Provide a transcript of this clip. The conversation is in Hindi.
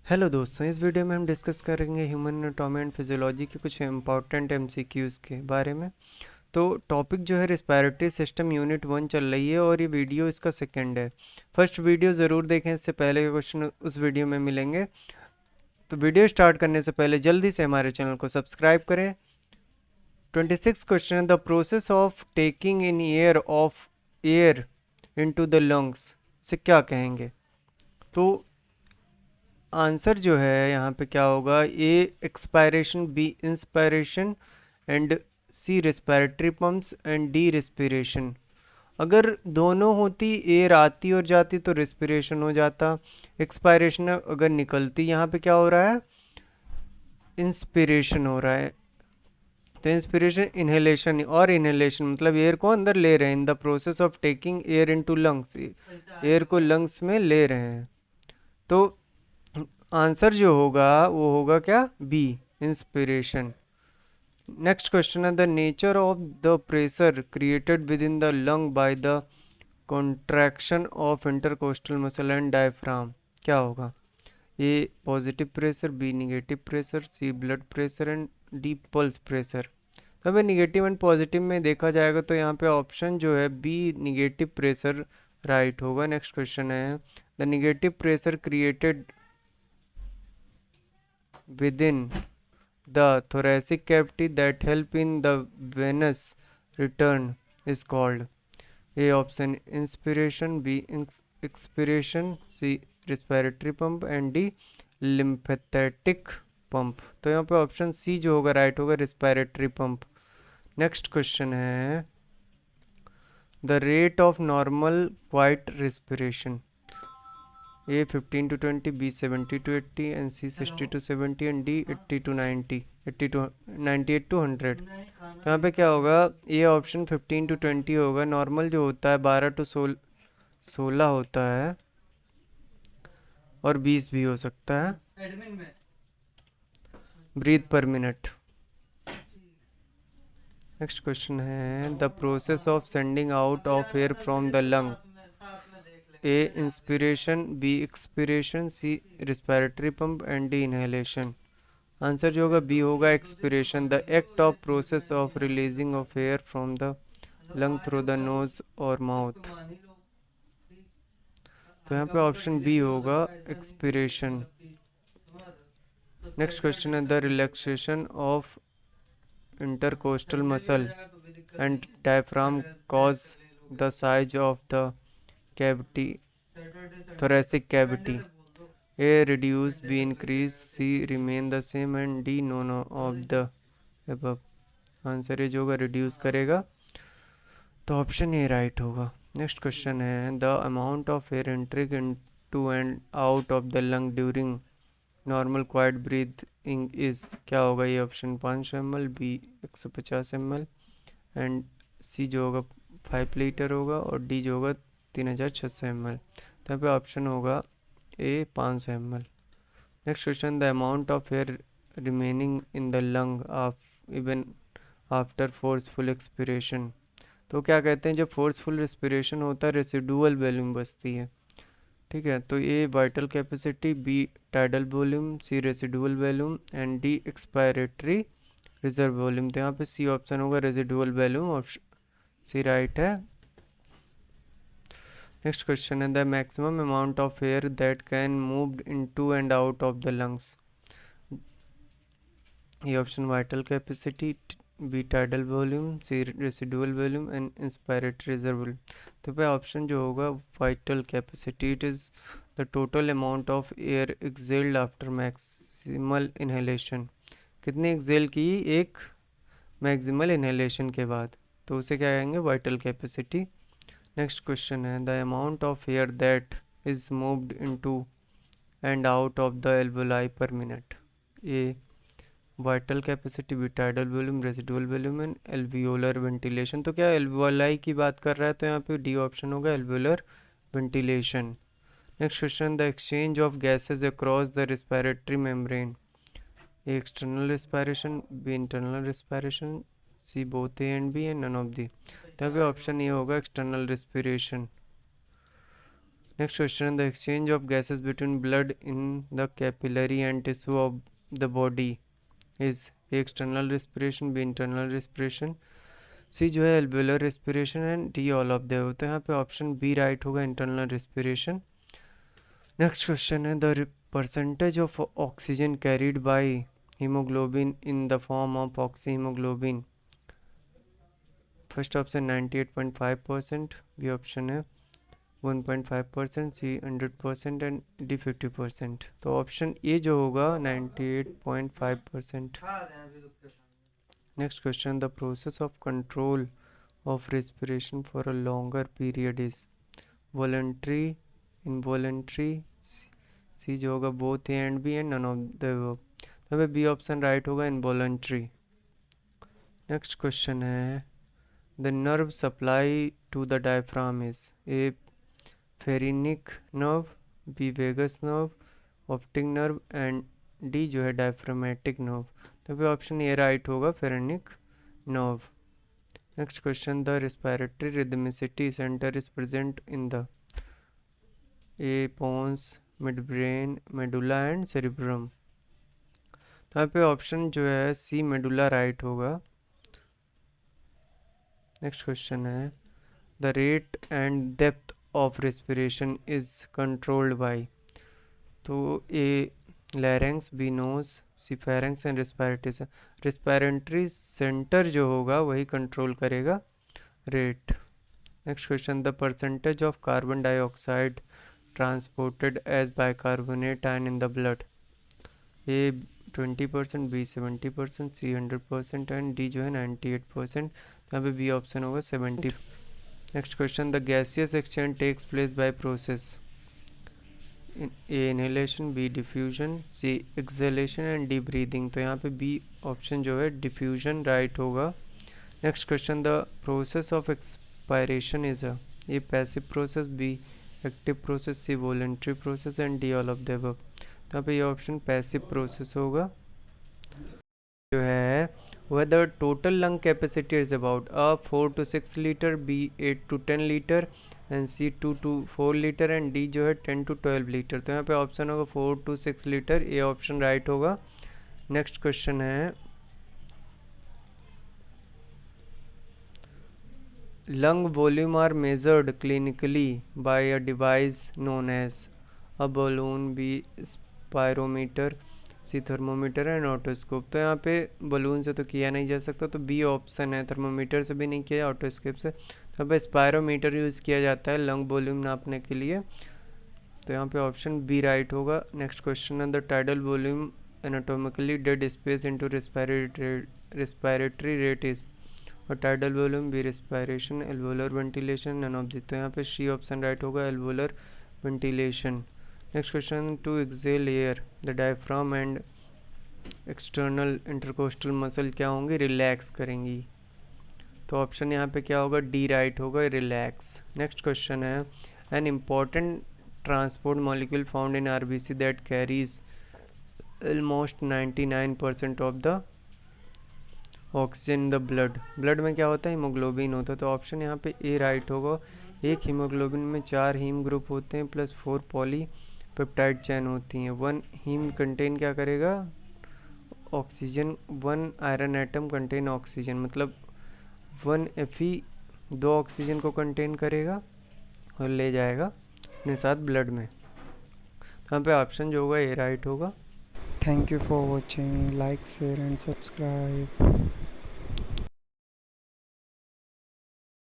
हेलो दोस्तों, इस वीडियो में हम डिस्कस करेंगे ह्यूमन एनाटॉमी एंड फिजियोलॉजी के कुछ इंपॉर्टेंट एमसीक्यूज़ के बारे में। तो टॉपिक जो है रिस्पायरेटरी सिस्टम यूनिट 1 चल रही है और ये वीडियो इसका सेकंड है। फर्स्ट वीडियो ज़रूर देखें, इससे पहले के क्वेश्चन उस वीडियो में मिलेंगे। तो वीडियो स्टार्ट करने से पहले जल्दी से हमारे चैनल को सब्सक्राइब करें। 26 question, the process of taking in air into the lungs से क्या कहेंगे? तो आंसर जो है यहाँ पे क्या होगा? A expiration, B inspiration and C respiratory pumps and D respiration. अगर दोनों होती, एयर आती और जाती तो रेस्पिरेशन हो जाता। एक्सपायरेशन अगर निकलती, यहाँ पे क्या हो रहा है? इंस्पिरेशन हो रहा है। तो इंस्पिरेशन इनहेलेशन, और इनहेलेशन मतलब एयर को अंदर ले रहे हैं। In the process of taking air into lungs, air को लंग्स में ले रहे हैं। तो आंसर जो होगा वो होगा क्या? B, inspiration. नेक्स्ट क्वेश्चन है the nature of the pressure created within the lung by the contraction of intercostal muscle and diaphragm. क्या होगा? A positive pressure, B negative pressure, C blood pressure and D pulse pressure. तो हमें निगेटिव एंड पॉजिटिव में देखा जाएगा तो यहाँ पे ऑप्शन जो है बी निगेटिव प्रेशर राइट होगा। नेक्स्ट क्वेश्चन है the negative pressure created within the thoracic cavity that help in the venous return is called. A option inspiration, B expiration, C respiratory pump and D lymphatic pump। तो यहाँ पे ऑप्शन सी जो होगा राइट होगा, रेस्पिरेटरी पंप। नेक्स्ट क्वेश्चन है the rate of normal quite respiration. A 15 to 20, B 70 to 80 and C 60 to 70 and D 80 to 90, 80 to 98 to 100। तो यहाँ पे क्या होगा? ये ऑप्शन 15 to 20 होगा। नॉर्मल जो होता है 12 to 16 होता है और 20 भी हो सकता है ब्रीथ पर मिनट। नेक्स्ट क्वेश्चन है the process of sending out of air from the lung. A inspiration, B expiration, C respiratory pump and D inhalation. Answer जो होगा बी होगा, expiration. The act of process of releasing of air from the lung through the nose और माउथ। तो यहाँ पे ऑप्शन बी होगा, एक्सपिरेशन। नेक्स्ट क्वेश्चन है the relaxation of intercostal muscle and diaphragm cause the size of the cavity, thoracic cavity. A reduce, B increase, C remain the same and D none of the above। Answer ये जो होगा रिड्यूस करेगा, तो ऑप्शन ए राइट होगा। नेक्स्ट क्वेश्चन है the amount of air entering into and out of the lung during normal quiet breathing is. क्या होगा? ये option 500 ml, B 150 ml and C जो होगा 5 लीटर होगा और डी जो होगा 3600 ml। तो यहाँ पे ऑप्शन होगा ए 500 ml। Next question the amount of air remaining in the lung even after forceful expiration. तो क्या कहते हैं, जब फोर्सफुल रेस्पिरेशन होता है रेसिडुअल वॉल्यूम बचती है। ठीक है, तो A vital capacity, B tidal volume, C residual volume and D expiratory reserve volume. तो यहाँ पे सी ऑप्शन होगा, residual volume. Option C right है। नेक्स्ट क्वेश्चन है the maximum amount of air that can move into and out of the lungs. ये option vital capacity, B tidal volume, C residual volume and inspiratory reserve volume. तो भाई ऑप्शन जो होगा vital capacity, it is the total amount of air excelled after maximal inhalation. कितनी एक्सेल की? एक मैक्सिमल इनहेलेशन के बाद, तो उसे क्या कहेंगे? Vital capacity. नेक्स्ट क्वेश्चन है the amount of air that is moved into and out of the alveoli per minute. A vital capacity, B tidal volume, residual volume and alveolar ventilation. तो क्या एल्वोलाई की बात कर रहा है, तो यहाँ पे डी ऑप्शन होगा, alveolar ventilation. Next question the exchange of gases across the respiratory membrane. A external respiration, B internal respiration, C both A and B and none of the. तभी ऑप्शन ये होगा, external respiration. Next question, the exchange of gases between blood in the capillary and tissue of the body is external respiration, B internal respiration, C जो है alveolar respiration and D all of the. तो यहाँ पे ऑप्शन बी राइट होगा, इंटरनल रेस्पिरेशन। नेक्स्ट क्वेश्चन है, the percentage of oxygen carried by haemoglobin in the form of oxy haemoglobin. First option 98.5%, B option है 1.5%, सी 100% एंड डी 50%। तो ऑप्शन ए जो होगा 98.5%। Next question, the process of control of respiration for a longer period is voluntary, involuntary, C जो होगा both A and B and none of the above. तो बी ऑप्शन राइट होगा, इनवॉलंटरी। नेक्स्ट क्वेश्चन है, the nerve supply to the diaphragm is A phrenic nerve, B vagus nerve, optic nerve and D जो है डायफ्रामेटिक नर्व। तो फिर ऑप्शन ए राइट होगा, phrenic nerve. Next question, the respiratory rhythmicity centre is present in the A pons, midbrain, medulla and cerebrum. तो यहाँ पे ऑप्शन जो है सी मेडुला राइट होगा। नेक्स्ट क्वेश्चन है, the rate and depth of respiration is controlled by. तो A larynx, B nose, C pharynx and respiratory centre जो होगा वही कंट्रोल करेगा rate. Next question, the percentage of carbon dioxide transported as bicarbonate ion in the blood. A 20%, B 70%, C 100% and D जो है 98%। यहाँ पे बी ऑप्शन होगा 70। Next question, the gaseous exchange takes place by process, A inhalation, B diffusion, C exhalation and D breathing. तो यहाँ पे बी ऑप्शन जो है डिफ्यूजन राइट होगा। Next question, the process of expiration is a A passive process, B active process, C voluntary process and D all of the above. यहाँ पे ये ऑप्शन पैसिव प्रोसेस होगा। जो है whether total lung capacity is about A 4 to 6 liter, B 8 to 10 liter and C 2 to 4 liter and D जो है 10 to 12 लीटर। तो यहाँ पे ऑप्शन होगा 4 to 6 लीटर, ये ऑप्शन राइट होगा। नेक्स्ट क्वेश्चन है, lung volume are measured clinically by a device known as A balloon, B spirometer, C thermometer and otoscope. तो यहाँ पे बलून से तो किया नहीं जा सकता, तो बी ऑप्शन है, थर्मोमीटर से भी नहीं किया, ऑटोस्कोप से। तो यहाँ पे स्पायरोमीटर यूज़ किया जाता है लंग वॉल्यूम नापने के लिए। तो यहाँ पे ऑप्शन बी राइट होगा। नेक्स्ट क्वेश्चन है, the tidal volume anatomically dead space into respiratory rate is और tidal volume, B respiration, alveolar ventilation, none of this. तो यहाँ पे सी ऑप्शन राइट होगा, alveolar ventilation. Next question, to exhale air the diaphragm and external intercostal muscle क्या होंगी, रिलैक्स करेंगी। तो ऑप्शन यहाँ पे क्या होगा, डी राइट होगा, रिलैक्स। नेक्स्ट क्वेश्चन है, an important transport molecule found in RBC that carries almost 99% of the oxygen in the blood में क्या होता है, हीमोग्लोबिन होता है। तो ऑप्शन यहाँ पे ए राइट होगा। एक हीमोग्लोबिन में 4 हीम ग्रुप होते हैं प्लस 4 पॉली पेप्टाइड चैन होती हैं। 1 हीम कंटेन क्या करेगा, oxygen. 1 iron atom contain oxygen, मतलब 1 Fe 2 ऑक्सीजन को कंटेन करेगा और ले जाएगा अपने साथ ब्लड में। यहाँ पे ऑप्शन जो होगा ए राइट होगा। Thank you for watching. Like, share and subscribe.